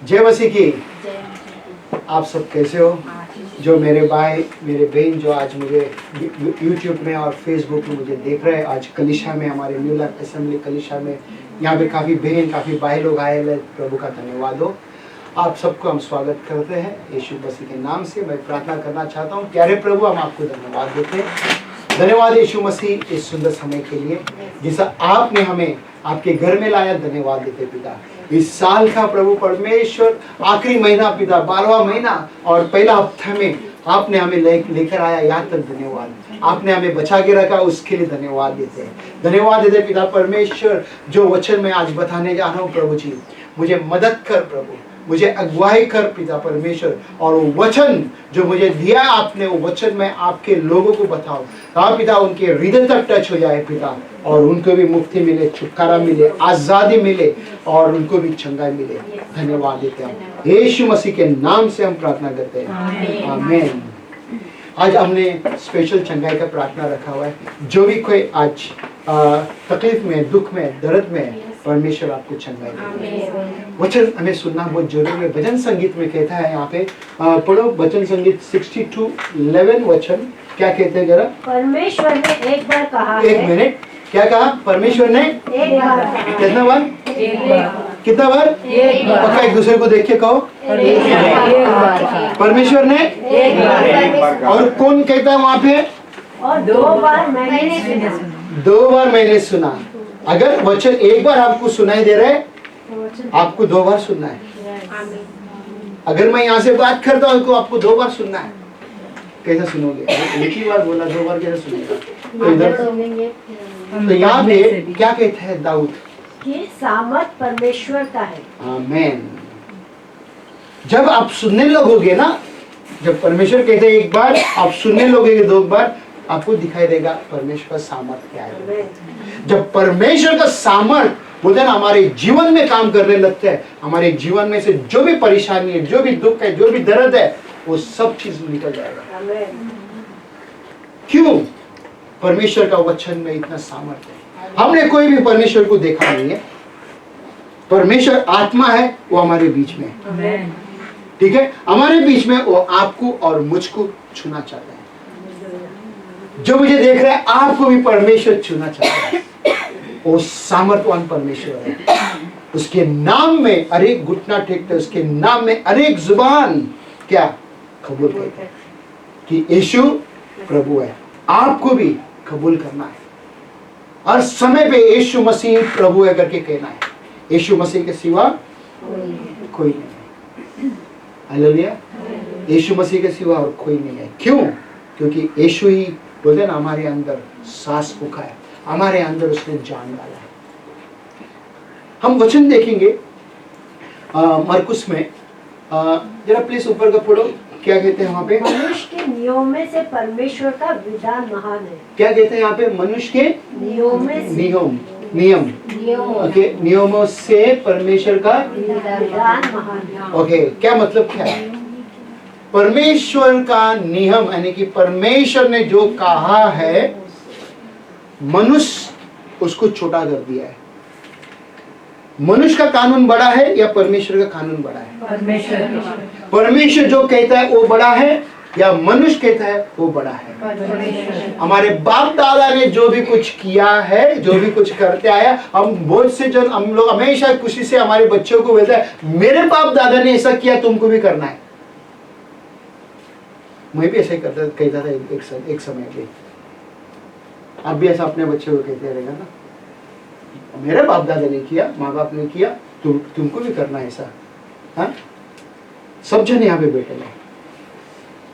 जय मसीह की। आप सब कैसे हो? जो मेरे भाई मेरे बहन जो आज मुझे YouTube में और Facebook में मुझे देख रहे हैं, आज कलिशा में, हमारे न्यू लाइफ असेंबली कलिशा में यहाँ पे काफ़ी बहन काफ़ी भाई लोग आए हैं। प्रभु का धन्यवाद हो। आप सबको हम स्वागत करते हैं यीशु मसीह के नाम से। मैं प्रार्थना करना चाहता हूँ। प्यारे प्रभु, हम आपको धन्यवाद देते हैं। धन्यवाद यीशु मसीह इस सुंदर समय के लिए जिसा आपने हमें आपके घर में लाया। धन्यवाद देते पिता। इस साल का प्रभु परमेश्वर आखिरी महीना पिता, 12वां महीना और पहला हफ्ता में आपने हमें लेकर आया। यहाँ तक धन्यवाद। आपने हमें बचा के रखा, उसके लिए धन्यवाद देते हैं। धन्यवाद देते पिता परमेश्वर। जो वचन मैं आज बताने जा रहा हूँ प्रभु जी, मुझे मदद कर प्रभु, मुझे अगुवाई कर पिता परमेश्वर। और वो वचन जो मुझे दिया आपने, वो वचन मैं आपके लोगों को बताऊं। हाँ पिता, उनके हृदय तक टच हो जाए पिता, और उनको भी मुक्ति मिले, छुटकारा मिले, आजादी मिले, और उनको भी चंगाई मिले। धन्यवाद देते हैं यीशु मसीह के नाम से हम प्रार्थना करते हैं, आमीन। आज हमने स्पेशल चंगाई का प्रार्थना रखा हुआ है। जो भी कोई आज तकलीफ में, दुख में, दर्द में, परमेश्वर आपको चंगाई दे। वचन हमें सुनना बहुत जरूरी है। भजन संगीत में कहता है, यहाँ पे पढ़ो भजन संगीत 62:11 वचन क्या कहते हैं जरा? परमेश्वर ने एक बार कहा है। एक मिनट, क्या कहा? परमेश्वर ने एक बार कहा। कितना बार? एक बार। कितना बार? एक बार। पक्का एक दूसरे को देख के कहो, एक बार। परमेश्वर ने एक बार। और कौन कहता है वहाँ पे? और 2 बार मैंने सुना। 2 बार मैंने सुना। अगर वचन एक बार आपको सुनाई दे रहा है, आपको 2 बार सुनना है। अगर मैं यहाँ से बात करता हूँ तो आपको 2 बार सुनना है। कैसे सुनोगे? एक ही बार बोला, 2 बार कैसे सुनेगा? तो इधर तो यहाँ पे क्या कहता है दाऊद कि सामर्थ परमेश्वर का है। आमीन। जब आप सुनने लगोगे ना, जब परमेश्वर कहते हैं एक बार, आप सुनने लगोगे 2 बार, आपको दिखाई देगा परमेश्वर का सामर्थ क्या है। जब परमेश्वर का सामर्थ बोलते हैं ना हमारे जीवन में काम करने लगते हैं, हमारे जीवन में से जो भी परेशानी है, जो भी दुख है, जो भी दर्द है, वो सब चीज निकल जाएगा। क्यों? परमेश्वर का वचन में इतना सामर्थ है। हमने कोई भी परमेश्वर को देखा नहीं है। परमेश्वर आत्मा है, वो हमारे बीच में है। ठीक है, हमारे बीच में वो आपको और मुझको छूना चाहता है। जो मुझे देख रहा है, आपको भी परमेश्वर छूना चाहता है। वो सामर्थवान परमेश्वर है। उसके नाम में अनेक घुटना टेकते, उसके नाम में अनेक जुबान क्या कबूल करते हैं कि यीशु प्रभु है। आपको भी कबूल करना है और समय पे यीशु मसीह प्रभु है करके कहना है। यीशु मसीह के सिवा कोई नहीं है। हालेलुया। यीशु मसीह के सिवा और कोई नहीं है। क्यों? क्योंकि यीशु ही बोलते ना हमारे अंदर सांस फूंका है, हमारे अंदर उसने जान डाला है। हम वचन देखेंगे मरकुस में। जरा प्लीज ऊपर का पढ़ो, क्या कहते हैं वहाँ पे? मनुष्य के नियम में से परमेश्वर का विधान महान है। क्या कहते हैं यहाँ पे? मनुष्य के नियम ओके, नियमों से परमेश्वर का विधान महान है। ओके, क्या मतलब क्या है? परमेश्वर का नियम यानी कि परमेश्वर ने जो कहा है, मनुष्य उसको छोटा कर दिया है। मनुष्य का कानून बड़ा है या परमेश्वर का कानून बड़ा है? परमेश्वर जो कहता है वो बड़ा है या मनुष्य कहता है वो बड़ा है? हमारे बाप दादा ने जो भी कुछ किया है, जो भी कुछ करते आया, हम बहुत से जन, हम लोग हमेशा खुशी से हमारे बच्चों को बोलते हैं मेरे बाप दादा ने ऐसा किया, तुमको भी करना है। मैं भी ऐसा ही कहता था एक समय पे। आप भी ऐसा अपने बच्चों को कहते रहेगा ना, मेरे बाप दादा ने किया, माँ बाप ने किया, तुमको भी करना है ऐसा। हाँ, सब जन यहाँ पे बैठे हैं।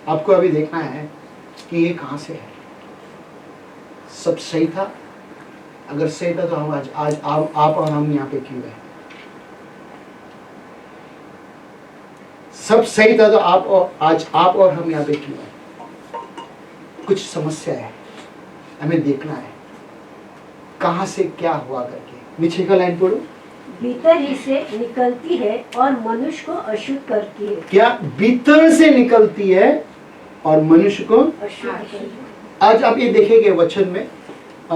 आपको अभी देखना है कि ये कहाँ से है। सब सही था? अगर सही था तो हम आज आप और हम यहाँ पे क्यों है? सब सही था तो आज आप और हम यहाँ पे क्यों है? कुछ समस्या है, हमें देखना है कहाँ से क्या हुआ करके। नीचे का लाइन पढ़ो। भीतर ही से निकलती है और मनुष्य को अशुद्ध करती है। क्या? भीतर से निकलती है और मनुष्य को अशुद्ध करती है। आज आप ये देखेंगे वचन में।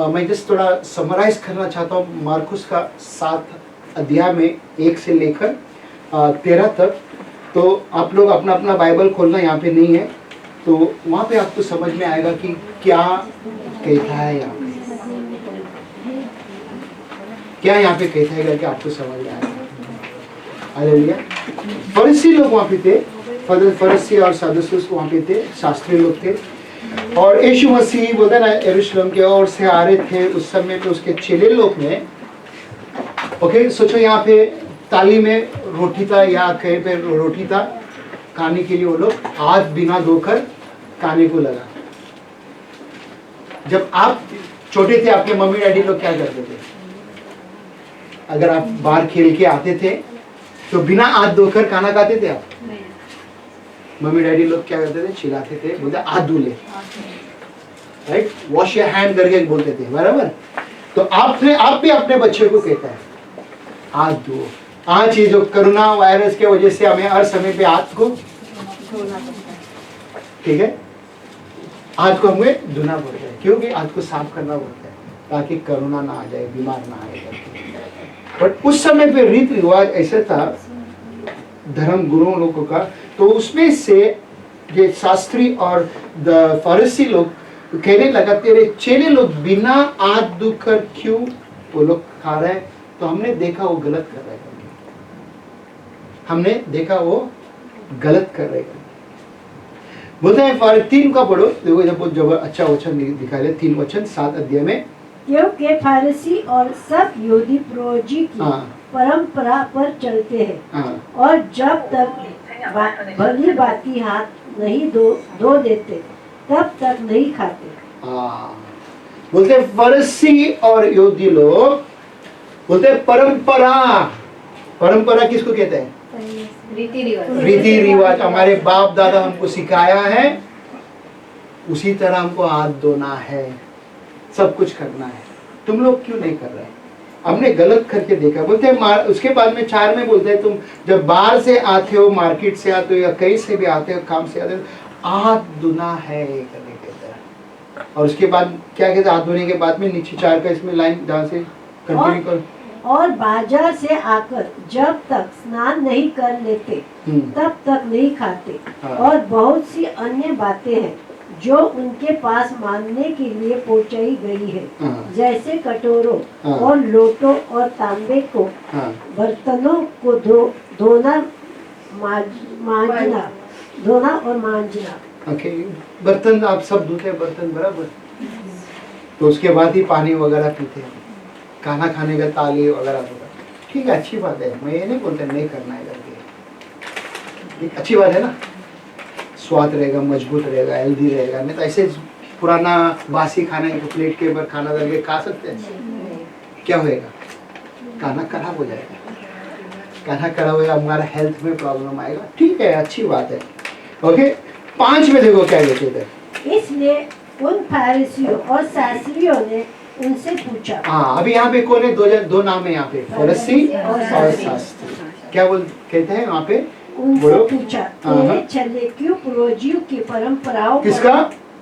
मैं जस्ट थोड़ा समराइज करना चाहता हूँ। मार्कुस का 7 अध्याय में 1 से लेकर 13 तक। तो आप लोग अपना अपना बाइबल खोलना, यहाँ पे नहीं है तो वहाँ पे आपको समझ में आएगा कि क्या कहता है यहाँ पे, क्या यहाँ पे कहता है करके आपको समझ में आएगा। हालेलुया। फरीसी लोग वहाँ पे थे, फरीसी और सदुसेस वहाँ पे थे, शास्त्री लोग थे। और यीशु मसीह बोलते ना यरूशलेम की ओर से आ रहे थे उस समय पे उसके चेले लोग ने, ओके सोचो यहाँ पे ताली में रोटी था या कहीं पे रोटी था खाने के लिए, वो लोग हाथ बिना धोकर खाने को लगा। जब आप छोटे थे आपके मम्मी डैडी लोग क्या करते थे? अगर आप बाहर खेल के आते थे तो बिना हाथ धोकर खाना खाते थे आप? मम्मी डैडी लोग क्या करते थे? चिल्लाते थे, बोलते हाथ धो ले, राइट, वॉश योर हैंड करके बोलते थे, बराबर। तो आप भी अपने बच्चे को कहता है हाथ धो। आज ये जो कोरोना वायरस के वजह से हमें हर समय पे हाथ को, ठीक है, हाथ को हमें धोना पड़ता है, क्योंकि हाथ को साफ करना पड़ता है ताकि कोरोना ना आ जाए, बीमार ना आ जाए। बट उस समय पे रीति रिवाज ऐसा था धर्म गुरुओं लोगों का, तो उसमें से ये शास्त्री और द फरीसी लोग कहने लगा तेरे चेले लोग बिना हाथ धोकर क्यों वो लोग खा रहे हैं? तो हमने देखा वो गलत कर रहे हैं, हमने देखा वो गलत कर रहे हैं। बोलते हैं 3 का पढ़ो, देखो जब अच्छा वचन दिखा रहे, 3 वचन 7 अध्याय में। क्योंकि फारसी और सब यहूदी पूर्वजी की परंपरा पर चलते हैं और जब तक भली बाती हाथ नहीं धो देते तब तक नहीं खाते। बोलते फरीसी और यहूदी लोग बोलते परंपरा किसको कहते हैं? रीति रिवाज। हमारे बाप दादा हमको सिखाया है, उसी तरह हमको हाथ धोना है, सब कुछ करना है। तुम लोग क्यों नहीं कर रहे? हमने गलत करके देखा। बोलते हैं उसके बाद में 4 में बोलते हैं तुम जब बाहर से आते हो, मार्केट से आते हो या कहीं से भी आते हो, काम से आते हो, हाथ धोना है करने कहता है। और उसके बाद क्या कहते हैं? हाथ धोने के बाद में नीचे 4 का इसमें लाइन जहाँ से कंटिन्यू करो। और बाजार से आकर जब तक स्नान नहीं कर लेते तब तक नहीं खाते। और बहुत सी अन्य बातें हैं जो उनके पास मानने के लिए पहुंचाई गई है, जैसे कटोरों और लोटों और तांबे को, बर्तनों को धोना और मांजना। ओके, बर्तन आप सब धोते हैं, बर्तन बराबर। तो उसके बाद ही पानी वगैरह पीते हैं, खाना खाने का ताली वगैरह होगा, ठीक है, अच्छी बात है। मैं ये नहीं बोलता नहीं करना है करके, अच्छी बात है ना, स्वाद रहेगा, मजबूत रहेगा, हेल्दी रहेगा। नहीं तो ऐसे पुराना बासी खाना एक प्लेट के ऊपर खाना डाल के खा सकते हैं, क्या होएगा? खाना खराब हो जाएगा, खाना खराब होगा, हमारा हेल्थ में प्रॉब्लम आएगा। ठीक है, अच्छी बात है। ओके, 5 में देखो क्या कहते थे। इसलिए उन फरीसियों और शास्त्रियों ने उनसे पूछा। हाँ, अभी यहाँ पे कौन है? दो नाम है यहाँ पे, फरीसी और शास्त्री। क्या कहते हैं वहाँ पे? उनसे पूछा तेरे चले क्यों पूर्वजियों की परंपराओं? किसका?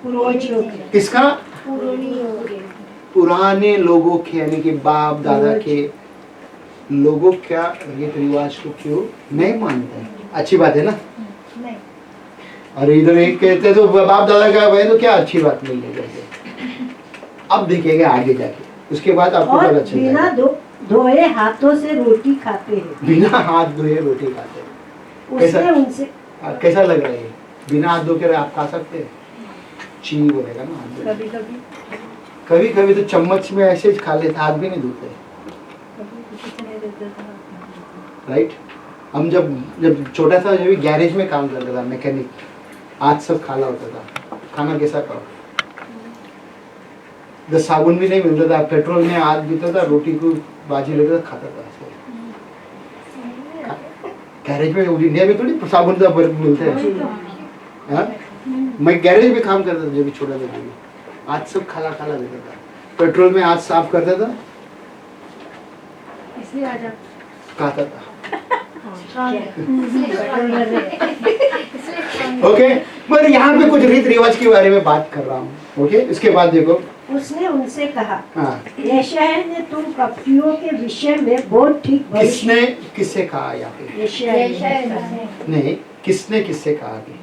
पूर्वजियों की। किसका? पुराने लोगों के, यानी कि बाप दादा के लोगों क्या रीति रिवाज को क्यों नहीं मानते? अच्छी बात है ना? नहीं। और इधर एक कहते तो बाप दादा का भाई तो क्या अच्छी बात नहीं है। अब देखेंगे आगे जाके, उसके बाद आपको पता चलेगा। बिना धोए हाथों से रोटी खाते हैं। बिना हाथ धोए रोटी खाते हैं। उसने उनसे कैसा लग रहा है? बिना हाथ धो के आप खा सकते हैं? ची बोलेगा ना। कभी कभी तो चम्मच में ऐसे खा लेते, हाथ भी नहीं धोते, राइट। हम जब छोटा था, जब गैरेज में काम करता था, मैकेनिक, हाथ सब खाला होता था, खाना कैसा खाओ? जब साबुन भी नहीं मिलता था, पेट्रोल में हाथ बीता था, रोटी को बाजी लेता था, खाता था। गैरेज में इंडिया में थोड़ी साबुन का मिलते हैं। मैं गैरेज में काम करता था जब छोटा था, हाथ सब खाला खाला देता था, पेट्रोल में हाथ साफ करता था, इसलिए आज खाता था। ओके, पर यहाँ पे कुछ रीति रिवाज के बारे में बात कर रहा हूँ। ओके, इसके बाद देखो उसने उनसे कहा, हाँ, यशायाह ने तुम कपटियों के विषय में बहुत ठीक किसने किससे कहा यहाँ पे? यशायाह नहीं, किसने किससे कहा अभी?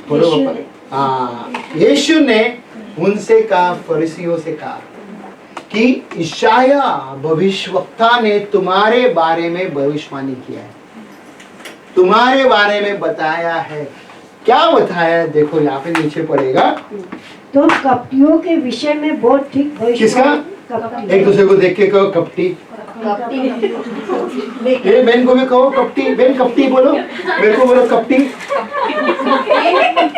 बोलो यीशु पापा। ने। हाँ, यीशु ने उनसे कहा, फरीसियों से कहा कि यशायाह भविष्यवक्ता ने तुम्हारे बारे में भविष्यवाणी किया है, तुम्हारे बारे में बताया है। क्या बताया? देखो यहाँ पे नीचे पड़ेगा, तुम कपटियों के विषय में बहुत ठीक किसका? कपटी। एक दूसरे को देख के कहो कपटी। ये बहन को भी कहो कपटी। बहन कपटी बोलो, मेरे को बोलो कपटी।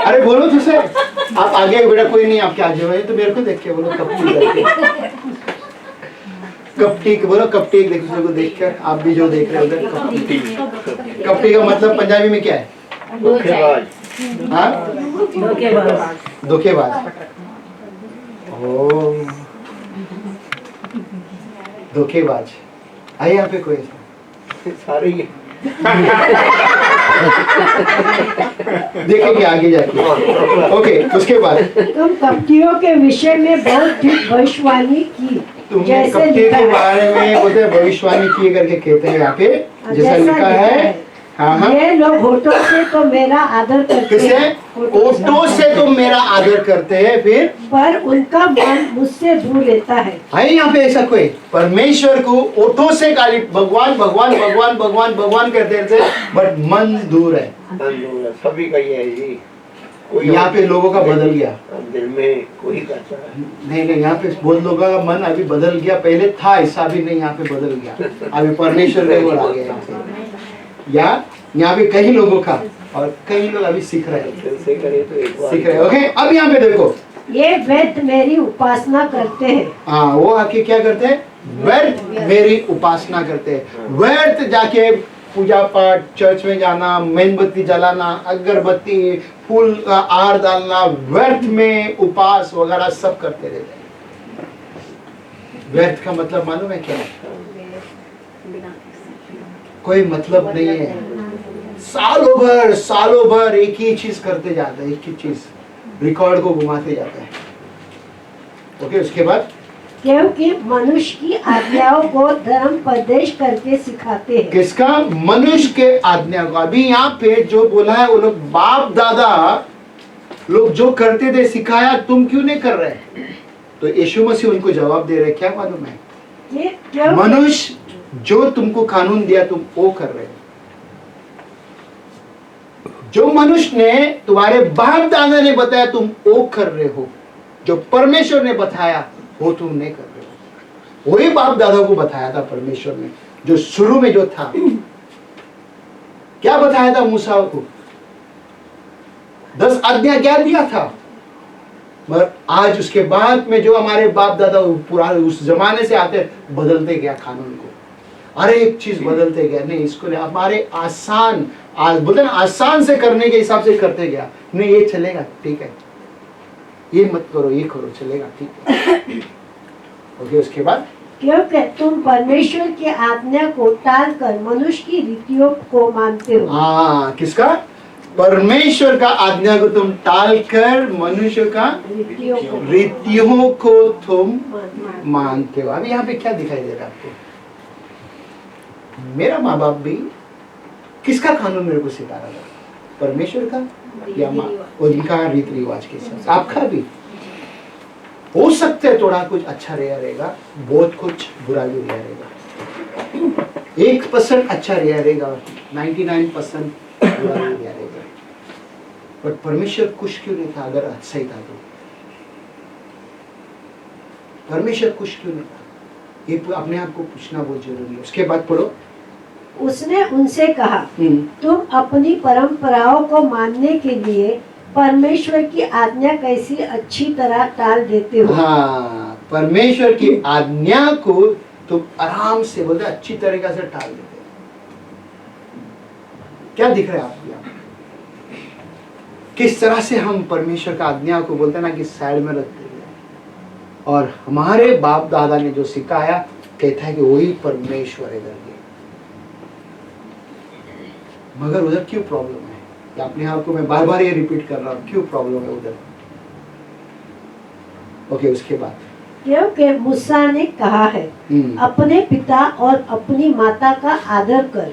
अरे बोलो तुझसे, आप आगे बेटा, कोई नहीं आपके आगे हुए तो मेरे को देख के बोलो कपटी। कपटी बोलो, कपटी। एक दूसरे को देख कर आप भी जो देख रहे हो उधर कपटी। कपटी का मतलब पंजाबी में क्या है? हाँ, धोखेबाज। ओ, धोखेबाज। आइए यहाँ पे कोई सारे देखेंगे आगे जाके। ओके, उसके बाद तुम कपटियों के विषय में बहुत ठीक भविष्यवाणी की, तुमने जैसे कपटी लिखा के है। बारे में बोलते भविष्यवाणी की करके कहते हैं यहाँ पे, जैसा लिखा है। हाँ हाँ, ये लोग होठों से तो मेरा आदर करते किसे? हैं, ओठों से तुम मेरा आदर करते हैं, फिर पर उनका मन मुझसे दूर रहता है। है यहाँ पे ऐसा कोई? परमेश्वर को ओठों से खाली भगवान भगवान भगवान भगवान भगवान कहते थे, बट मन दूर है। सभी का ये है जी। यहाँ पे लोगों का बदल गया। दिल में कोई कहता है नहीं नहीं, यहाँ पे बहुत लोगों का मन अभी बदल गया। पहले था ऐसा, भी नहीं, यहाँ पे बदल गया। अभी परमेश्वर के ओर आ गया यहाँ पे। या यहाँ पे कई लोगों का, और कई लोग अभी सीख रहे हैं, दिल से करे तो एक बार सीख रहे हैं। ओके, अब यहाँ पे देखो, ये व्यर्थ मेरी उपासना करते हैं। हाँ, वो आके क्या करते हैं? व्यर्थ मेरी उपासना करते हैं। व्यर्थ जाके पूजा पाठ, चर्च में जाना, मेणबत्ती जलाना, अगरबत्ती, फूल का आहार डालना, व्यर्थ में उपास वगैरह सब करते रहते हैं। व्यर्थ का मतलब मालूम है क्या? कोई मतलब नहीं है। सालों भर एक ही चीज करते जाते हैं, एक ही चीज, रिकॉर्ड को घुमाते जाते हैं। ओके, उसके बाद क्योंकि मनुष्य की आज्ञाओं को धर्म प्रदेश करके सिखाते हैं। किसका? मनुष्य के आज्ञा को। अभी यहाँ पे जो बोला है, वो लोग बाप दादा लोग जो करते थे, सिखाया, तुम क्यों नहीं कर रहे? तो यीशु मसीह उनको जवाब दे रहे, क्या मालूम है? मनुष्य जो तुमको कानून दिया तुम वो कर रहे हो। जो मनुष्य ने तुम्हारे बाप दादा ने बताया तुम वो कर रहे हो। जो परमेश्वर ने बताया वो तुम नहीं कर रहे हो। वही बाप दादा को बताया था परमेश्वर ने, जो शुरू में जो था। क्या बताया था मूसा को? 10 आज्ञा क्या दिया था? मगर आज उसके बाद में जो हमारे बाप दादा पुराने उस जमाने से आते बदलते गया कानून को। अरे एक चीज बदलते गया, नहीं इसको नहीं, हमारे आसान बोलते ना, आसान से करने के हिसाब से करते गया। नहीं ये चलेगा, ठीक है, ये मत करो, ये करो, चलेगा, ठीक है। ओके, उसके बाद क्योंकि तुम परमेश्वर की आज्ञा को टालकर मनुष्य की रीतियों को मानते हो। हाँ, किसका? परमेश्वर का आज्ञा को तुम टालकर मनुष्य का रीतियों को तुम मानते हो। अभी यहाँ पे क्या दिखाई दे रहा है आपको? मेरा माँ बाप भी किसका कानून मेरे को सिखा रहा था? परमेश्वर का या उनका रीति रिवाज के साथ? आपका भी हो सकता है थोड़ा कुछ अच्छा रहेगा, बहुत कुछ बुरा भी रहेगा। 1% अच्छा रहेगा, 99% बुरा भी रहेगा। बट परमेश्वर खुश क्यों नहीं था? अगर अच्छा ही था तो परमेश्वर खुश क्यों नहीं था? ये अपने आप को पूछना बहुत जरूरी है। उसके बाद पढ़ो, उसने उनसे कहा, तुम अपनी परंपराओं को मानने के लिए परमेश्वर की आज्ञा कैसी अच्छी तरह टाल देते हो। हाँ, परमेश्वर की आज्ञा को तुम आराम से बोलते अच्छी तरीका से टाल देते हो। क्या दिख रहा है आपको यहाँ? किस तरह से हम परमेश्वर का आज्ञा को बोलते हैं ना कि साइड में रखते हैं, और हमारे बाप दादा ने जो सिखाया कहता है कि वही परमेश्वर है। मगर उधर क्यों प्रॉब्लम है? अपने आप को मैं बार बार ये रिपीट कर रहा हूँ, क्यों प्रॉब्लम है उधर? ओके, उसके बाद क्योंकि मूसा ने कहा है, अपने पिता और अपनी माता का आदर कर,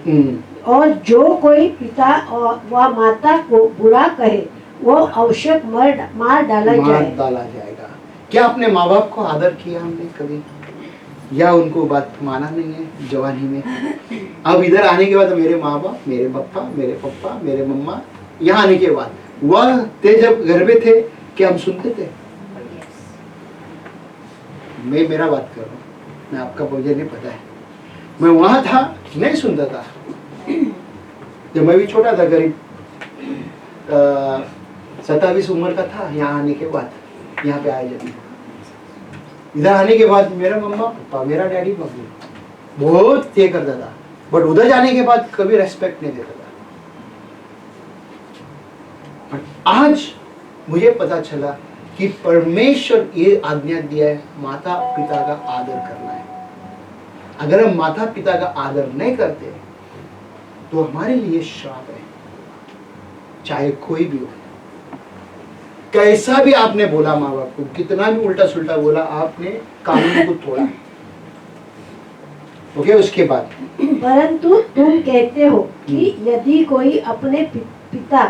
और जो कोई पिता व माता को बुरा कहे वो अवश्य मार डाला जाएगा। क्या अपने माँ बाप को आदर किया हमने कभी, या उनको बात माना नहीं है जवानी में? अब इधर आने के बाद मेरे माँ बाप, मेरे पप्पा, मेरे मम्मा, यहाँ आने के बाद वह थे जब घर में थे, क्या हम सुनते थे? मैं मेरा बात कर रहा हूँ, मैं आपका मुझे नहीं पता है, मैं वहां था, नहीं सुनता था। जब मैं भी छोटा था, करीब 27 उम्र का था, यहाँ आने के बाद, यहाँ पे आया जब इधर आने के बाद मेरा मम्मा पापा, मेरा डैडी मम्मी बहुत ये करता था, बट उधर जाने के बाद कभी रेस्पेक्ट नहीं देता था। बट आज मुझे पता चला कि परमेश्वर ये आज्ञा दिया है, माता पिता का आदर करना है। अगर हम माता पिता का आदर नहीं करते तो हमारे लिए श्राप है, चाहे कोई भी हो। कैसा भी आपने बोला माँ बाप को, कितना भी उल्टा सुल्टा बोला, आपने कानून को तोड़ा। ओके, उसके बाद परंतु तुम कहते हो कि यदि कोई अपने पिता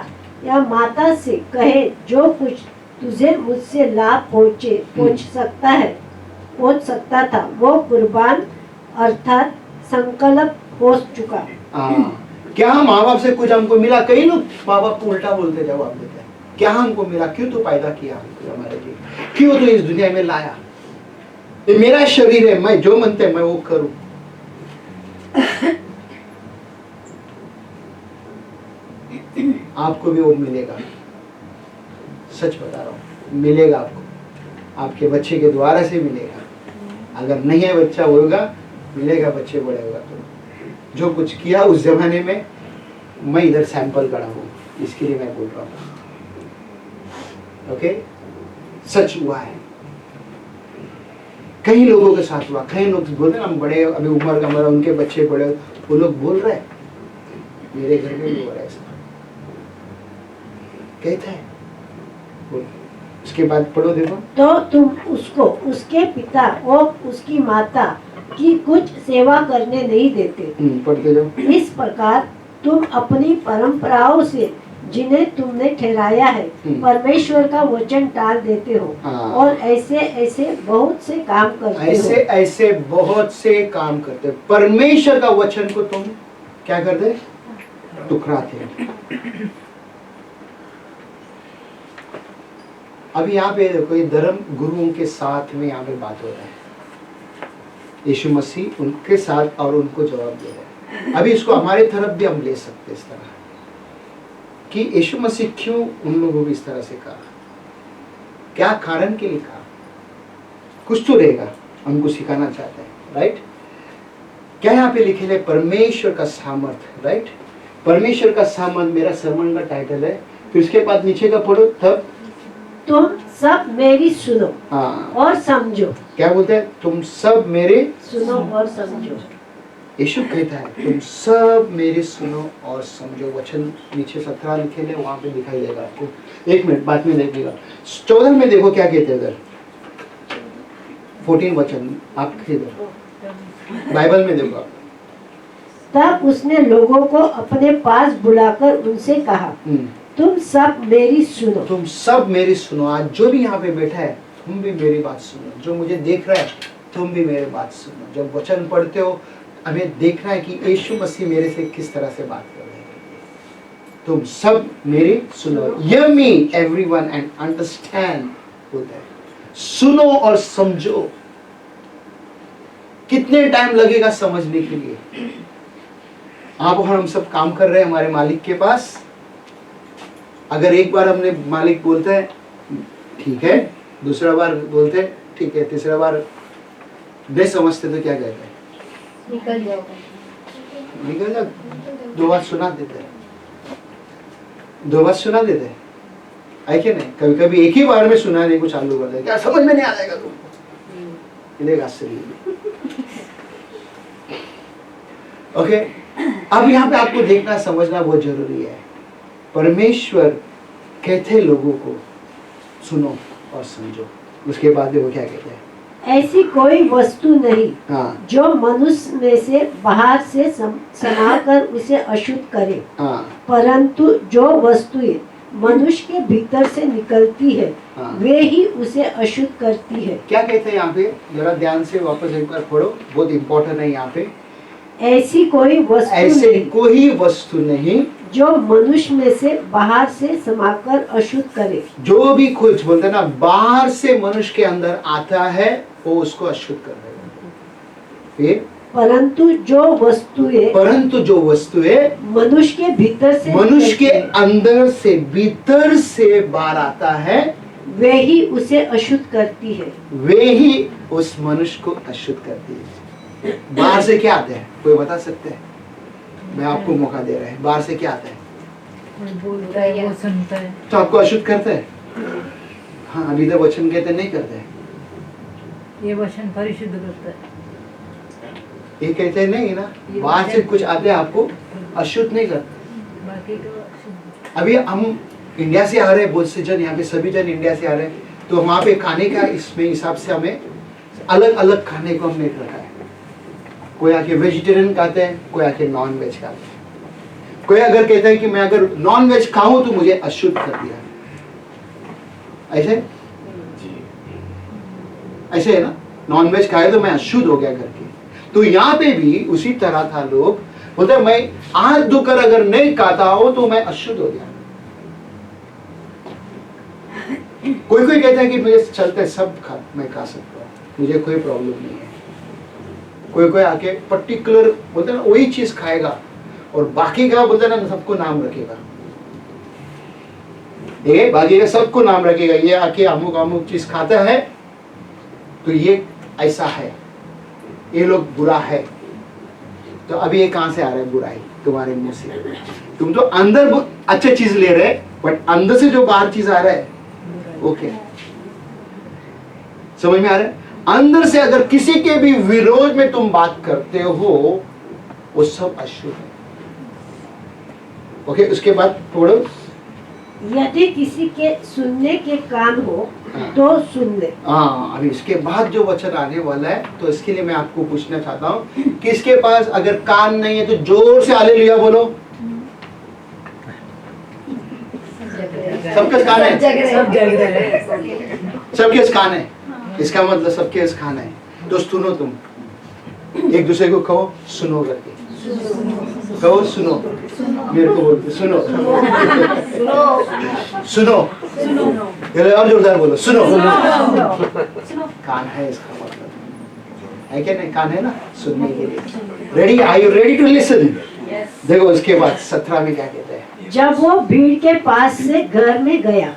या माता से कहे, जो कुछ तुझे मुझसे लाभ पहुंच सकता था, वो कुर्बान अर्थात संकल्प हो चुका। क्या माँ बाप से कुछ हमको मिला? कई लोग माँ बाप को उल्टा बोलते जवाब देते हैं, क्या हमको मिला? क्यों तो पैदा किया हमारे लिए, क्यों तो इस दुनिया में लाया? ये मेरा शरीर है, मैं जो मनते मैं वो करूं। आपको भी वो मिलेगा, सच बता रहा हूं, मिलेगा आपको, आपके बच्चे के द्वारा से मिलेगा। अगर नहीं है बच्चा होगा, मिलेगा, बच्चे बड़े होगा तो। जो कुछ किया उस जमाने में, मैं इधर सैंपल करा हूं, इसके लिए मैं बोल रहा हूं। ओके, सच हुआ है, कई लोगों के साथ हुआ। कई लोग बोलते हैं हम बड़े, अभी उम्र का हमारा, उनके बच्चे बड़े, वो लोग बोल रहे हैं मेरे घर में भी हो रहा है ऐसा, कहता है। उसके बाद पढ़ो, देखो। तो तुम उसको उसके पिता और उसकी माता की कुछ सेवा करने नहीं देते। पढ़ते जाओ। इस प्रकार तुम अपनी परंपराओं से जिन्हें तुमने ठहराया है, परमेश्वर का वचन टाल देते हो। और ऐसे ऐसे बहुत से काम करते हो। ऐसे बहुत से काम करते हो। परमेश्वर का वचन को तुम क्या करते? टुकराते। अभी यहाँ पे देखो, ये धर्म गुरुओं के साथ में यहाँ पे बात हो रहा है। यीशु मसीह उनके साथ और उनको जवाब दे रहे हैं। अभी इसको हमारे तरफ भी हम ले सकते इस तरह कि यीशु मसीह क्यों उन लोगों को इस तरह से कहा, क्या कारण के लिए कहा, कुछ तो रहेगा, हमको सिखाना चाहते हैं। राइट, क्या यहाँ पे लिखे है? परमेश्वर का सामर्थ। राइट, परमेश्वर का सामर्थ मेरा सरमन का टाइटल है। फिर उसके बाद नीचे का पढ़ो, तब तुम सब मेरी सुनो और समझो। क्या बोलते हैं? तुम सब मेरे सुनो और समझो। यीशु कहता है तुम सब मेरे सुनो और समझो। वचन नीचे 17 लिखे हैं, वहां पे दिखाई देगा आपको। एक मिनट बाद में देखिएगा। 14 में देखो क्या कहते हैं इधर, 14 वचन आप इधर बाइबल में देखो। तब उसने लोगों को अपने पास बुलाकर उनसे कहा, तुम सब मेरी सुनो। तुम सब मेरी सुनो। आज जो भी यहाँ पे बैठा है, तुम भी मेरी बात सुनो। जो मुझे देख रहा है, तुम भी मेरी बात सुनो। जब वचन पढ़ते हो, हमें देखना है कि यीशु मसीह मेरे से किस तरह से बात कर रहे हैं। तुम सब मेरी सुनो। Hear me everyone and understand बोलता है, सुनो और समझो। कितने टाइम लगेगा समझने के लिए? आप और हम सब काम कर रहे हैं हमारे मालिक के पास। अगर एक बार हमने मालिक बोलते हैं ठीक है, दूसरा बार बोलते हैं ठीक है, तीसरा बार नहीं समझते तो क्या कहते हैं? निकल जाओ। 2 बार सुना देते हैं, 2 बार सुना देते हैं, है कि नहीं? कभी कभी एक ही बार में सुनाने को चालू कर दे, क्या समझ में नहीं आ जाएगा तुमको, मिलेगा आश्चर्य। ओके, अब यहाँ पे आपको देखना समझना बहुत जरूरी है। परमेश्वर कहते लोगों को सुनो और समझो। उसके बाद वो क्या कहते हैं? ऐसी कोई वस्तु नहीं हाँ जो मनुष्य में से बाहर से समाकर उसे अशुद्ध करे, हाँ परंतु जो वस्तुएं मनुष्य के भीतर से निकलती है हाँ। वे ही उसे अशुद्ध करती है। क्या कहते हैं यहाँ पे? जरा ध्यान से वापस एक बार पढ़ो, बहुत इंपॉर्टेंट है यहाँ पे। ऐसी कोई वस्तु ऐसे नहीं कोई वस्तु नहीं जो मनुष्य में से बाहर से समाकर अशुद्ध करे। जो भी कुछ बोलते हैं ना, बाहर से मनुष्य के अंदर आता है वो उसको अशुद्ध कर देगा। फिर परंतु जो वस्तुएं मनुष्य के भीतर से मनुष्य के अंदर से भीतर से बाहर आता है वे ही उसे अशुद्ध करती है। वे ही उस मनुष्य को अशुद्ध करती है। बाहर से क्या आता है? कोई बता सकते हैं? मैं आपको मौका दे रहा है। बाहर से क्या आता है? कोई बोलता है, वो सुनता है। तो आपको अशुद्ध करते हैं? हाँ, अभी तो वचन कहते नहीं करते। ये वचन परिशुद्ध करता है। ये कहते नहीं ना, बाहर से कुछ आते हैं आपको अशुद्ध नहीं करते। बाकी तो शुद्ध। अभी हम इंडिया से आ रहे हैं, बहुत से जन यहाँ पे सभी जन इंडिया से आ रहे हैं, तो वहाँ पे खाने का इसमें हिसाब से हमें अलग अलग खाने को हमने रखा है। कोई आके वेजिटेरियन खाते हैं, कोई आके नॉन वेज खाते हैं। कोई अगर कहता है कि मैं अगर नॉन वेज खाऊं तो मुझे अशुद्ध कर दिया, ऐसे ऐसे है ना, नॉन वेज खाए तो मैं अशुद्ध हो गया करके। तो यहाँ पे भी उसी तरह था, लोग बोलते हैं मैं हाथ धोकर अगर नहीं खाता हो तो मैं अशुद्ध हो गया। कोई कोई कहता है कि मुझे चलते सब मैं खा सकता हूँ, मुझे कोई प्रॉब्लम नहीं है। कोई कोई आके पर्टिकुलर बोलते हैं ना वही चीज खाएगा और बाकी का बोलते हैं ना सबको नाम रखेगा। ये बाकी का सबको नाम रखेगा, ये आके अमुक अमुक चीज खाता है तो ये ऐसा है, ये लोग बुरा है। तो अभी ये कहां से आ रहा है बुराई? तुम्हारे मुंह से। तुम तो अंदर अच्छे चीज ले रहे बट अंदर से जो बाहर चीज आ रहा है ओके, समझ में आ रहा है? अंदर से अगर किसी के भी विरोध में तुम बात करते हो वो सब अशुद्ध है। ओके, उसके बाद पढ़ो। यदि किसी के सुनने के कान हो तो सुन ले। हाँ, अभी इसके बाद जो वचन आने वाला है, तो इसके लिए मैं आपको पूछना चाहता हूँ, किसके पास अगर कान नहीं है तो जोर से हालेलुया बोलो। सबके कान है, सब जग रहे हैं। सबके कान है, इसका मतलब सबके कान है। तो सुनो, तुम एक दूसरे को कहो सुनो करके, कहो सुनो, मेरे को बोलते सुनो सुनो, और जोरदार बोलो सुनो। कान है इसका मतलब है क्या? नहीं, कान है ना सुनने के लिए। Ready? Are you ready to listen? देखो उसके बाद 17 में क्या कहते हैं। जब वो भीड़ के पास से घर में गया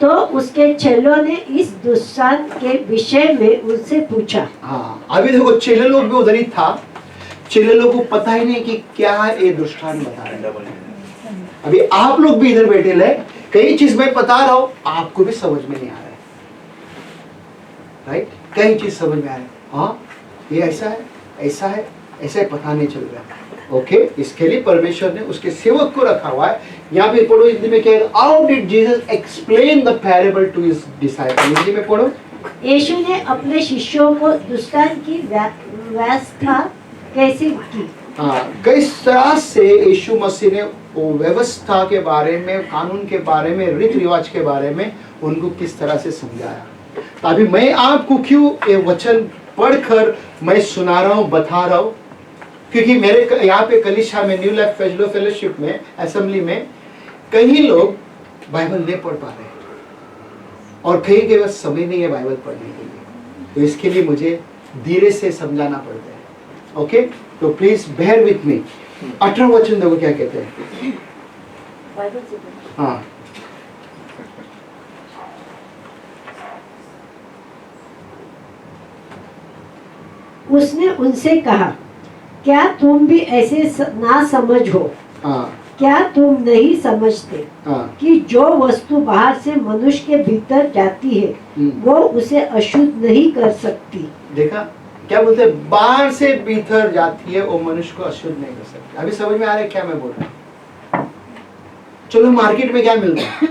तो उसके चेलों ने इस दुष्टांत के विषय में उनसे पूछा। हाँ, अभी देखो चेले लोग भी उधर ही था। चेले लोग को पता ही नहीं कि क्या ये दुष्टांत बता रहे हैं। अभी आप लोग भी इधर बैठे रहे, कई चीज मैं बता रहा हूँ आपको भी समझ में नहीं आ रहा है, राइट? कई चीज समझ में आ रहा है, हाँ ये ऐसा है, ऐसा है, ऐसा पता नहीं चल रहा है। ओके, इसके लिए परमेश्वर ने उसके सेवक को रखा हुआ है। यहाँ पे पढ़ो, हिंदी में क्या है? How did Jesus explain the parable to his disciple? Hindi में पढ़ो। यीशु ने अपने शिष्यों को दुष्टांत की व्यवस्था कैसे की? हाँ, किस तरह से यीशु मसीह ने वो व्यवस्था के बारे में, कानून के बारे में, रीति रिवाज के बारे में उनको किस तरह से समझाया। तो अभी मैं आपको क्यों ये वचन पढ़कर मैं सुना रहा हूँ, बता रहा हूँ, क्योंकि मेरे यहाँ पे कलीसिया में, न्यू लाइफ फेलोशिप में, असेंबली में कई लोग बाइबल नहीं पढ़ पा रहे और कई के पास समय नहीं है बाइबल पढ़ने के लिए। तो इसके लिए मुझे धीरे से समझाना पड़ता है। ओके, तो प्लीज बेयर विथ मी। 18 वचन देखो क्या कहते हैं। हाँ, उसने उनसे कहा, क्या तुम भी ऐसे ना समझ हो? हाँ, क्या तुम नहीं समझते हाँ, कि जो वस्तु बाहर से मनुष्य के भीतर जाती है वो उसे अशुद्ध नहीं कर सकती? देखा क्या बोलते हैं? बाहर से भीतर जाती है वो मनुष्य को अशुद्ध नहीं कर सकती। अभी समझ में आ रहा है क्या मैं बोल रहा हूँ? चलो, मार्केट में क्या मिलता है?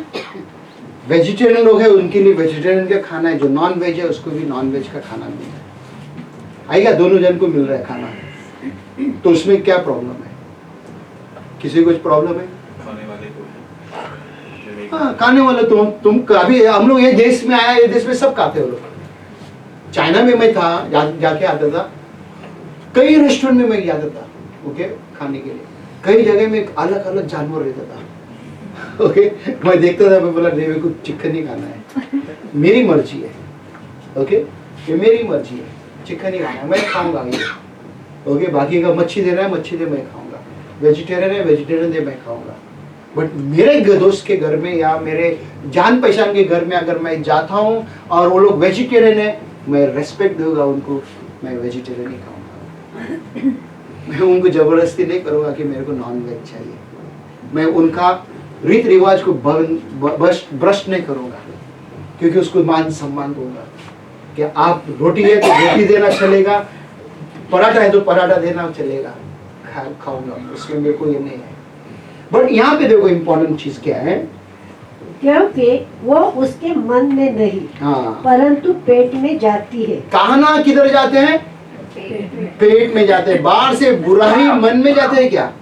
वेजिटेरियन लोग हैं उनके लिए वेजिटेरियन का खाना है, जो नॉन वेज है उसको भी नॉन वेज का खाना मिल रहा है, आएगा, दोनों जन को मिल रहा है खाना, तो उसमें क्या प्रॉब्लम है? किसी को कुछ प्रॉब्लम है? खाने वाले को है। हाँ, खाने वाले तुम कभी, हम लोग ये देश में आया, ये देश में सब खाते हो लोग। चाइना में मैं था, जाके आता था, कई रेस्टोरेंट में मैं जाता था, ओके, खाने के लिए, कई जगह में अलग अलग जानवर रहता था, ओके, मैं देखता था, मैं बोला नहीं, मेरे को चिकन नहीं खाना है, मेरी मर्जी है, ओके, ये मेरी मर्जी है, चिकन नहीं खाना है, मैं खाऊंगा ये, ओके, बाकी का मच्छी दे रहा है, मच्छी दे मैं खाऊंगा, वेजिटेरियन है, वेजिटेरियन दे मैं खाऊंगा। बट मेरे दोस्त के घर में या मेरे जान पहचान के घर में अगर मैं जाता हूँ और वो लोग वेजिटेरियन है, मैं रेस्पेक्ट दूंगा उनको, मैं वेजिटेरियन ही खाऊंगा, मैं उनको जबरदस्ती नहीं करूंगा कि मेरे को नॉन वेज चाहिए, मैं उनका रीत रिवाज को भ्रष्ट नहीं करूंगा, क्योंकि उसको मान सम्मान दूंगा कि आप रोटी है तो रोटी देना चलेगा, पराठा है तो पराठा देना चलेगा, खाऊंगा, उसमें मेरे को ये नहीं है। बट यहाँ पे देखो इम्पोर्टेंट चीज क्या है, क्योंकि वो उसके मन में नहीं, हाँ, परंतु पेट में जाती है। कहना किधर जाते हैं? पेट में जाते हैं। बाहर से बुराई मन में जाते हैं क्या?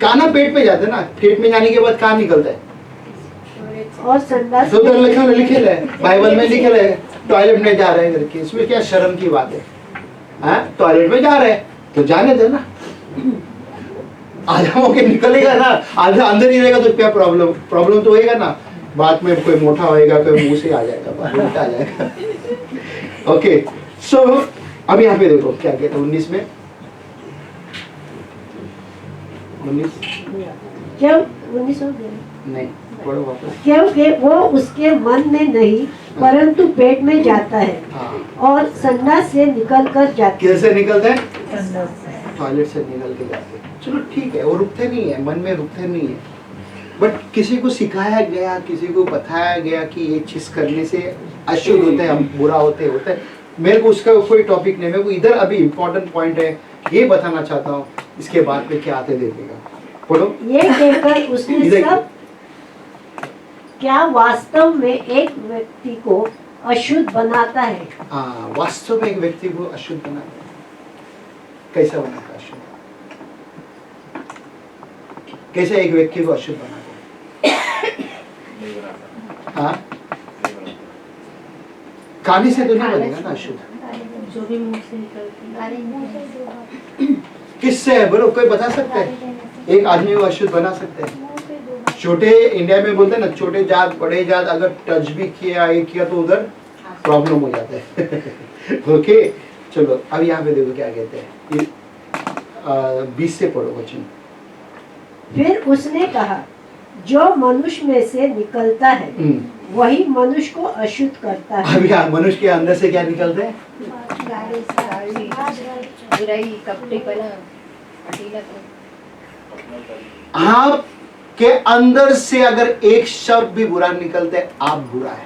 कहना पेट में जाते हैं ना, पेट में जाने के बाद कहाँ निकलता है? और संडास तो उधर लिखे है, बाइबल में लिखे है, टॉयलेट में जा रहे हैं करके, इसमें क्या शर्म की बात है? हाँ, टॉयलेट में जा रहे हैं तो जाने दे ना, आधा होके निकलेगा ना, आधा अंदर ही रहेगा तो क्या प्रॉब्लम तो होएगा ना, बाद में कोई मोटा होएगा, कोई मुंह से आ जाएगा, बाहर आ जाएगा। ओके, सो अब यहाँ पे देखो क्या कहते हैं 19 में, 19 क्यों 19 हो गया? नहीं, पढ़ो वापस। क्योंकि वो उसके मन में नहीं, परंतु पेट में जाता है, हाँ, और संडास से निकल कर जाती है। कैसे निकलते हैं? संडास से। टॉयलेट से निकल के जाते हैं। चलो ठीक है, वो रुकते नहीं है, मन में रुकते नहीं है, बट किसी को सिखाया गया, किसी को बताया गया कि ये चीज करने से अशुद्ध होते हैं, हम बुरा होते हैं। मेरे को उसका कोई टॉपिक नहीं, मेरे को इधर अभी इम्पोर्टेंट पॉइंट है, ये बताना चाहता हूँ, इसके बाद में क्या आते देखेगा, पढ़ो। ये कहकर उसने इधर- सब, क्या वास्तव में एक व्यक्ति को अशुद्ध बनाता है? हाँ, वास्तव में एक व्यक्ति को अशुद्ध बनाता है। कैसा बनाता है अशुद्ध? कैसे एक व्यक्ति को अशुद्ध बनाता है? हाँ, खाने से तो नहीं बनेगा ना अशुद्ध, जो भी मुंह से निकलती है। किससे है बोलो, कोई बता सकते हैं? एक आदमी को अशुद्ध बना सकते हैं? छोटे, इंडिया में बोलते हैं ना, छोटे जात बड़े जात अगर टच भी किया, ये किया तो उधर प्रॉब्लम हो जाता है। ओके, चलो अब यहाँ पे देखो क्या कहते हैं, 20 से पढ़ो वचन। फिर उसने कहा, जो मनुष्य में से निकलता है वही मनुष्य को अशुद्ध करता है। अब यहाँ मनुष्य के अंदर से क्या निकलते हैं? बुराई, कपटीपना, आप के अंदर से अगर एक शब्द भी बुरा निकलता है, आप बुरा है।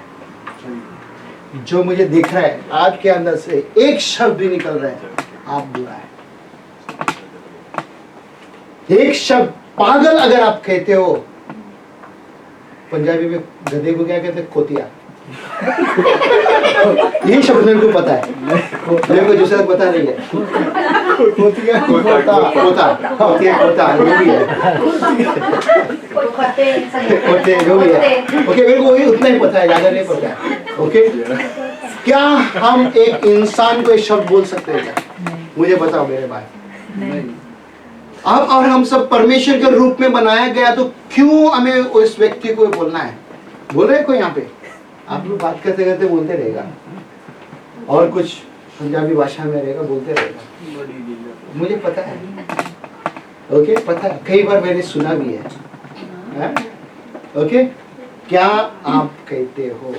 जो मुझे दिख रहा है, आपके अंदर से एक शब्द भी निकल रहा है, आप बुरा है। एक शब्द पागल अगर आप कहते हो, पंजाबी में गधे को क्या कहते हैं? खोतिया। ये शब्द मेरे को पता है, मेरे को दूसरा पता नहीं है। खोतिया, खोता, जो भी है, खोते जो भी है। ओके, मेरे को वही उतना ही पता है, ज्यादा नहीं पता है। ओके, क्या हम एक इंसान को एक शब्द बोल सकते हैं क्या? मुझे बताओ मेरे भाई। अब और हम सब परमेश्वर के रूप में बनाया गया, तो क्यों हमें उस व्यक्ति को बोलना है? बोल रहे कोई यहाँ पे? आप लोग बात करते करते बोलते रहेगा, और कुछ पंजाबी भाषा में रहेगा, बोलते रहेगा, मुझे पता है। ओके, पता है, कई बार मैंने सुना भी है। ओके, क्या आप कहते हो?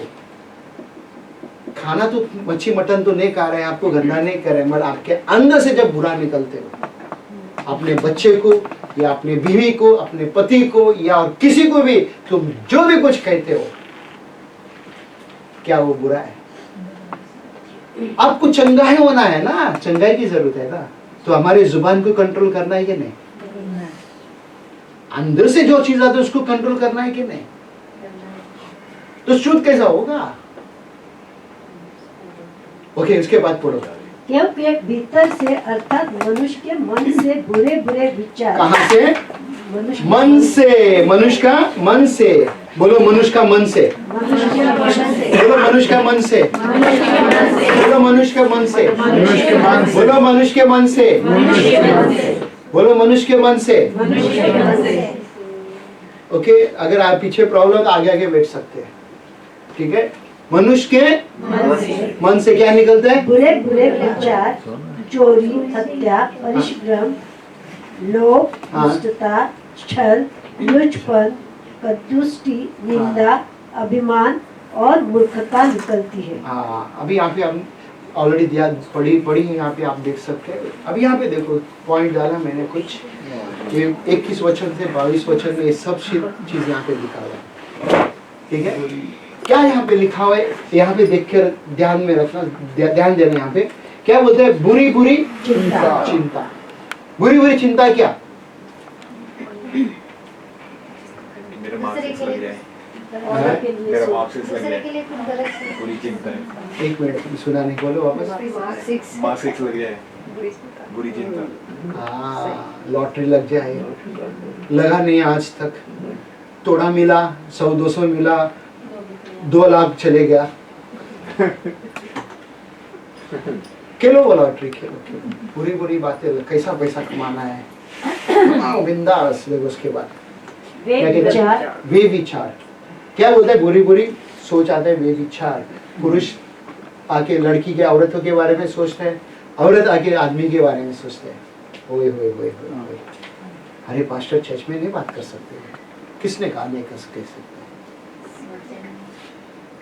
खाना तो मच्छी मटन तो नहीं खा रहे हैं, आपको गंदा नहीं कर रहे हैं, मगर आपके अंदर से जब बुरा निकलते हो, अपने बच्चे को या अपने बीवी को, अपने पति को या और किसी को भी तुम जो भी कुछ कहते हो, क्या वो बुरा है? आपको चंगाई होना है ना, चंगाई की जरूरत है ना, तो हमारे जुबान को कंट्रोल करना है कि नहीं? अंदर से जो चीज आती है उसको कंट्रोल करना है कि नहीं? तो शुद्ध कैसा होगा? ओके, उसके बाद पढ़ो। क्योंकि भीतर से अर्थात मनुष्य के मन से बुरे बुरे विचार। कहाँ से? मनुष्य मन से। मनुष्य का मन से। बोलो मनुष्य का मन से। मनुष्य के मन से। बोलो मनुष्य का मन से। बोलो मनुष्य के मन से। बोलो मनुष्य के मन से। बोलो मनुष्य के मन से। ओके, अगर आप पीछे प्रॉब्लम तो आगे आगे बैठ सकते हैं, ठीक है? मनुष्य के मन से क्या निकलता है? बुरे बुरे विचार, चोरी, हत्या, परिश्रम, लोभ, दुष्टता, छल, लुचपन, कंजूसी, निंदा, अभिमान और मूर्खता निकलती है। हाँ, अभी यहाँ पे हम ऑलरेडी दिया पढ़ी है, यहाँ पे आप देख सकते हैं। अभी यहाँ पे देखो पॉइंट डाला मैंने कुछ, ये 21 वचन से 22 वचन में ये सब चीज यहाँ पे लिखा हुआ है, ठीक है? क्या यहाँ पे लिखा हुआ है? यहाँ पे देखकर ध्यान में रखना, ध्यान देना। यहाँ पे क्या बोलते हैं? बुरी बुरी चिंता। बुरी बुरी चिंता क्या? मेरे मार्क्स लग जाए, और के लिए मेरा सो- मार्क्स लग दूसरे जाए, के लिए कुछ गलत है। पूरी चिंता है। एक मिनट सुना नहीं, बोलो वापस। मार्क्स लग जाए, बुरी चिंता। हाँ, लॉटरी लग जाए, लगा नहीं आज तक, थोड़ा मिला, 100-200 मिला, 2 लाख चले गया। खेलो वो लॉटरी, खेलो। बुरी बुरी बातें, कैसा पैसा कमाना है, बिंदास। देखो उसके बाद वे विचार क्या बोलते हैं? बुरी बुरी सोच आते हैं, वे विचार। पुरुष आके लड़की के, औरतों के बारे में सोचते हैं, औरत आके आदमी के बारे में सोचते हैं। ओए होए होए होए, अरे पास्टर चर्च में नहीं बात कर सकते? किसने कहा नहीं कर सकते?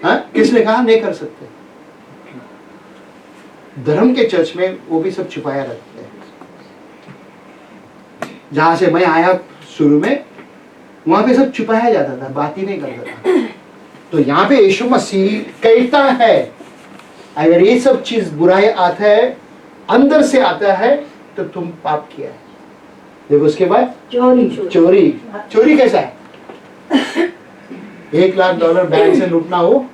हाँ, किसने कहा नहीं कर सकते? धर्म के चर्च में वो भी सब छुपाया रखते हैं। जहां से मैं आया शुरू में, वहां पे सब छुपाया जाता था, बात ही नहीं करता था। तो यहाँ पे यीशु मसीह कहता है, अगर ये सब चीज बुराई आता है, अंदर से आता है, तो तुम पाप किया है। देखो उसके बाद चोरी कैसा है? $1 लाख बैंक से लूटना हो,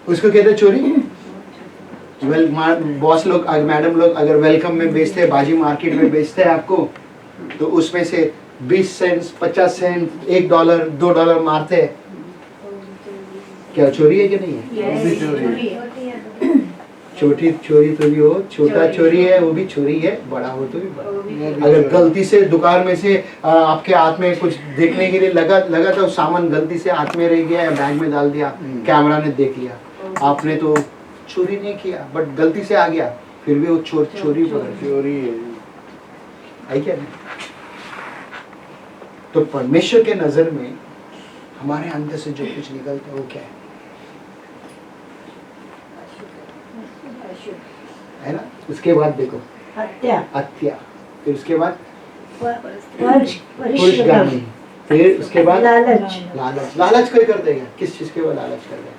उसको कहते हैं चोरी। बॉस लोग, मैडम लोग अगर वेलकम में बेचते हैं, बाजी मार्केट में बेचते हैं आपको, तो उसमें से 20 सेंट, 50 सेंट, $1, $2 मारते हैं। क्या चोरी है कि नहीं है? छोटी चोरी तो भी हो, छोटा चोरी है वो भी चोरी है, बड़ा हो तो भी बड़ा। अगर गलती से दुकान में से आपके हाथ में कुछ देखने के लिए लगा तो सामान गलती से हाथ में रह गया या बैग में डाल दिया, कैमरा ने देख लिया, आपने तो चोरी नहीं किया बट गलती से आ गया, फिर भी वो चोरी है क्या नहीं? तो परमेश्वर के नजर में हमारे अंदर से जो कुछ निकलता है वो क्या है ना? उसके बाद देखो हत्या, फिर उसके बाद पुरुषगामी, फिर उसके बाद लालच कोई करते हैं? किस चीज के ऊपर लालच करते हैं?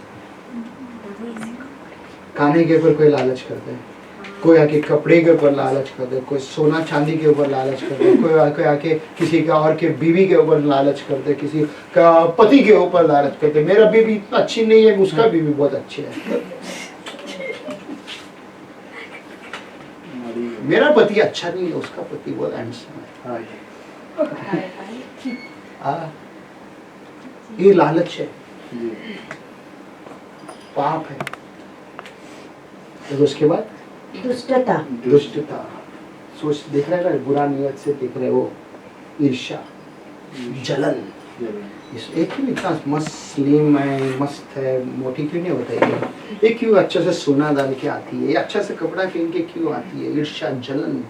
खाने के ऊपर कोई लालच करते हैं, कोई आके कपड़े के ऊपर लालच करते हैं, कोई सोना चांदी के ऊपर लालच करते हैं, कोई आके किसी का और के बीवी के ऊपर लालच करते हैं, किसी का पति के ऊपर लालच करते हैं। मेरा बीवी इतना अच्छी नहीं है, उसका बीवी बहुत अच्छी है। मेरा पति अच्छा नहीं है, उसका पति बहुत हैंडसम है। ये लालच है, पाप है। तो उसके बाद दुष्टता, सोच देख रहे हैं, बुरा नियत से देख रहे हो, ईर्ष्या, जलन। एक क्यों इतना मस्त स्लिम है, मस्त है, मोटी क्यों नहीं होता है? ये क्यों अच्छा से सोना डाल के आती है, अच्छा से कपड़ा पहन के क्यों आती है? ईर्ष्या, जलन।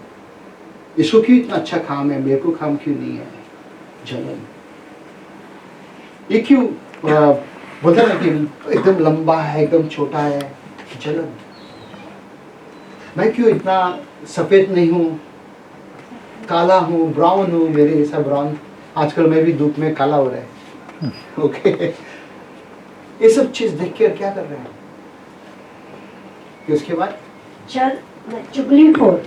इसको क्यों इतना अच्छा काम है, मेरे को काम क्यों नहीं है? जलन। ये क्यों बोलते ना कि एकदम लंबा है, एकदम छोटा है? जलन। मैं क्यों इतना सफेद नहीं हूँ, काला हूँ, ब्राउन हूँ, मेरे जैसा ब्राउन। आजकल मैं भी धूप में काला हो रहा है। ओके, ये सब चीज देख के क्या कर रहे हैं? उसके बाद चुगलीखोर।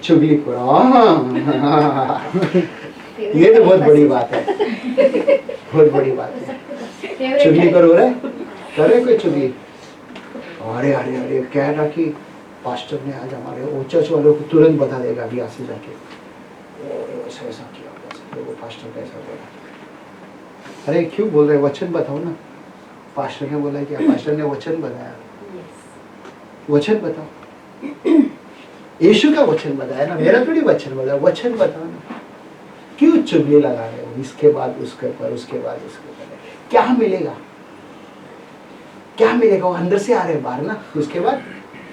ये तो बहुत बड़ी बात है, बहुत बड़ी बात है। चुगली करो रे, करे कोई चुगली? अरे अरे अरे कह रहा कि पास्टर ने आज हमारे वो चर्च वालों को तुरंत बता देगा अभी यहाँ से जाके, ऐसा ऐसा किया, वो पास्टर का ऐसा बोला। अरे क्यों बोल रहे, वचन बताओ ना। पास्टर ने बोला क्या? पास्टर ने वचन बताया, वचन बताओ। यीशु का वचन बताया ना, मेरा थोड़ी वचन बताया, वचन बताओ ना। क्यों चुगली लगा रहे हो? इसके बाद उसके ऊपर, उसके बाद उसके ऊपर, क्या मिलेगा? क्या मिलेगा? वो अंदर से आ रहे बाहर ना। उसके बाद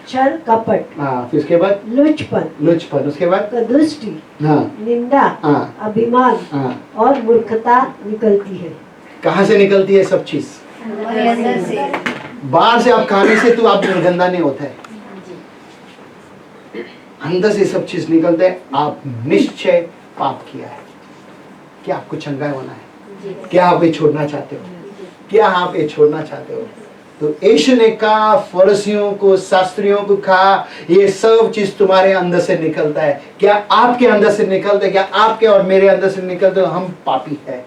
छल कपट, हाँ, फिर उसके बाद लुचपन, लुचपन, उसके बाद दुष्टि, हाँ, निंदा, हाँ, अभिमान हाँ। और मूर्खता निकलती है। कहाँ से निकलती है सब चीज? हमारे अंदर से। बाहर से आप खाने से तो आप दुर्गंधा नहीं होता है, अंदर से सब चीज निकलते है। आप निश्चय पाप किया है, क्या आपको चंगा होना है? क्या आप ये छोड़ना चाहते हो? क्या आप ये छोड़ना चाहते हो? तो यीशु ने कहा, फरीसियों को, शास्त्रियों को कहा, ये सब चीज तुम्हारे अंदर से निकलता है। क्या आपके अंदर से निकलता है? क्या आपके और मेरे अंदर से निकलते? हम पापी है।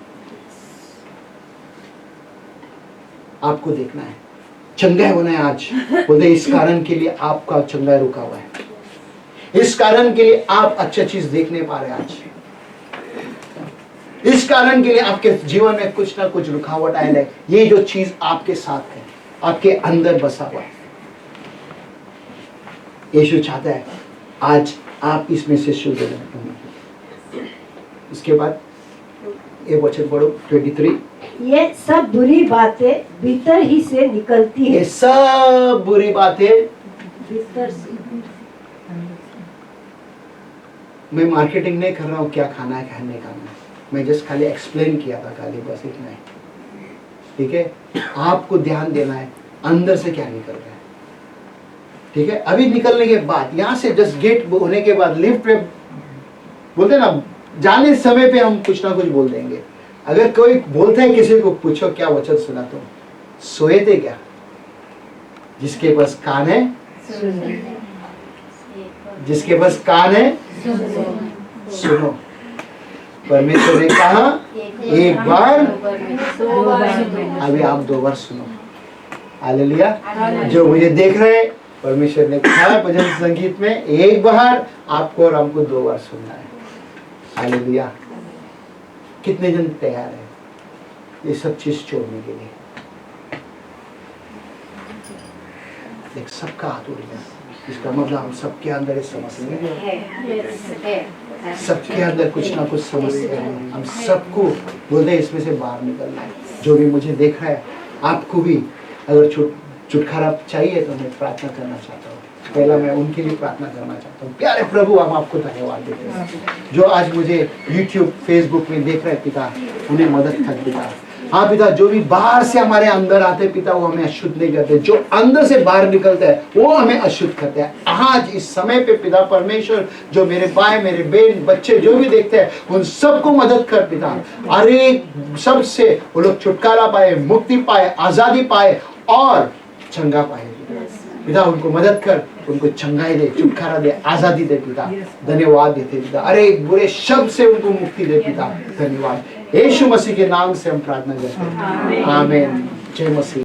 आपको देखना है, चंगा होना है आज। बोलते इस कारण के लिए आपका चंगा रुका हुआ है, इस कारण के लिए आप अच्छा चीज देख नहीं पा रहे आज, इस कारण के लिए आपके जीवन में कुछ ना कुछ रुकावट आया है। ये जो चीज आपके साथ है, आपके अंदर बसा हुआ है। यीशु चाहता है आज आप इसमें से शुद्ध हो। इसके बाद ये वचन पढ़ो 23। ये सब बुरी बातें भीतर ही से निकलती है। ये सब बुरी बातें भीतर से। मैं मार्केटिंग नहीं कर रहा हूँ क्या खाना है खाने का, मैं जस्ट खाली एक्सप्लेन किया था, खाली बस इतना है। ठीक है, आपको ध्यान देना है अंदर से क्या निकल रहा है। ठीक है, अभी निकलने के बाद यहाँ से जस्ट गेट होने के बाद लिफ्ट पे बोलते ना, जाने समय पे हम कुछ ना कुछ बोल देंगे। अगर कोई बोलता है किसी को, पूछो क्या वचन सुना तुम, सोए थे क्या? जिसके पास कान है, जिसके पास कान है सुनो। परमेश्वर ने कहा एक बार, अभी आप 2 बार सुनो। हालेलुया। जो मुझे देख रहे हैं, परमेश्वर ने कहा भजन संगीत में, एक बार आपको और हमको 2 बार सुनना है। हालेलुया। कितने जन तैयार है ये सब चीज छोड़ने के लिए? एक सबका हाथ उठ गया, इसका मतलब हम सबके अंदर ये समस्या है, सबके अंदर कुछ ना कुछ समस्या है। हम सबको बोलते हैं इसमें से बाहर निकलना है। जो भी मुझे देख रहा है, आपको भी अगर छुटकारा चाहिए तो मैं प्रार्थना करना चाहता हूँ। पहला मैं उनके लिए प्रार्थना करना चाहता हूँ। प्यारे प्रभु, हम आपको धन्यवाद देते हैं जो आज मुझे YouTube, Facebook में देख रहे हैं पिता, उन्हें मदद कर पिता। हाँ पिता, जो भी बाहर से हमारे अंदर आते पिता, वो हमें अशुद्ध नहीं करते, जो अंदर से बाहर निकलते हैं वो हमें अशुद्ध करते हैं। आज इस समय पे पिता परमेश्वर, जो मेरे भाई, मेरे बहन, बच्चे जो भी देखते हैं, उन सबको मदद कर पिता। अरे सबसे वो लोग छुटकारा पाए, मुक्ति पाए, आजादी पाए और चंगा पाए पिता। उनको मदद कर, उनको चंगाई दे, छुटकारा दे, आजादी दे पिता। धन्यवाद देते पिता। अरे बुरे शब्द से उनको मुक्ति दे पिता। धन्यवाद। यीशु मसीह के नाम से हम प्रार्थना करते हैं, आमीन। जय मसीह।